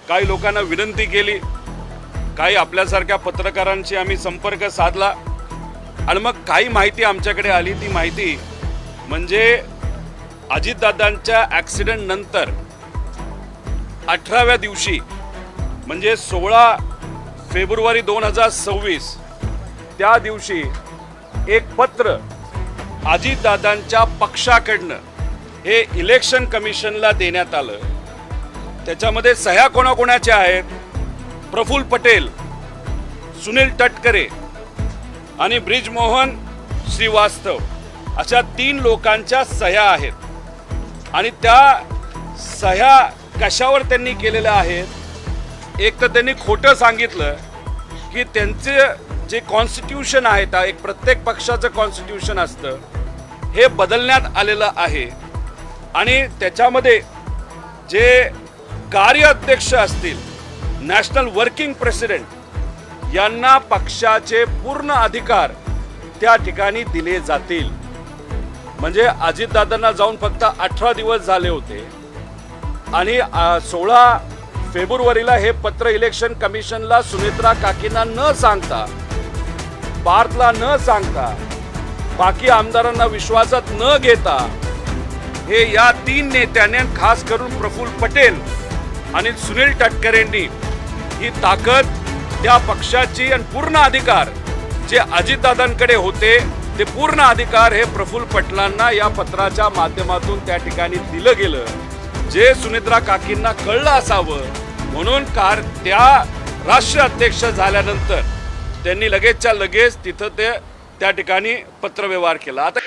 काही लोकांना विनंती केली, काही आपल्यासारख्या पत्रकारांशी आम्ही संपर्क साधला आणि मग काही माहिती आमच्याकडे आली। ती माहिती म्हणजे अजितदादांच्या ॲक्सिडेंट नंतर 18व्या दिवशी म्हणजे 16 फेब्रुवारी 2026 त्या दिवशी एक पत्र अजितदादांच्या पक्षाकडनं हे इलेक्शन कमिशनला देण्यात आलं। त्याच्यामध्ये सह्या कोणाकोणाच्या आहेत? प्रफुल्ल पटेल, सुनील तटकरे आणि ब्रिजमोहन श्रीवास्तव अशा 3 लोकांच्या सह्या आहेत। आणि त्या सह्या कशावर त्यांनी केलेल्या आहेत? एक तर त्यांनी खोटं सांगितलं की त्यांचे जे कॉन्स्टिट्यूशन आहे, एक प्रत्येक पक्षाचं कॉन्स्टिट्यूशन असतं, हे बदलण्यात आलेलं आहे आणि त्याच्यामध्ये जे कार्याध्यक्ष असतील, नॅशनल वर्किंग प्रेसिडेंट, यांना पक्षाचे पूर्ण अधिकार त्या ठिकाणी दिले जातील। म्हणजे अजितदादांना जाऊन फक्त 18 दिवस झाले होते आणि 16 फेब्रुवारीला हे पत्र इलेक्शन कमिशनला सुनेत्रा काकींना न सांगता, पार्थला न सांगता, बाकी आमदारांना विश्वासात न घेता हे या 3 नेत्यांनी, खास करून प्रफुल्ल पटेल आणि सुनील तटकरेंनी ही ताकद, त्या पक्षाची आणि पूर्ण अधिकार जे अजितदादांकडे होते ते पूर्ण अधिकार हे प्रफुल्ल पटेलांना या पत्राच्या माध्यमातून त्या ठिकाणी दिलं गेलं। जे सुनेत्रा काकींना कळलं असावं म्हणून त्या राष्ट्रीय अध्यक्ष झाल्यानंतर त्यांनी लगेचच्या लगेच तिथं त्या ठिकाणी पत्रव्यवहार केला। आता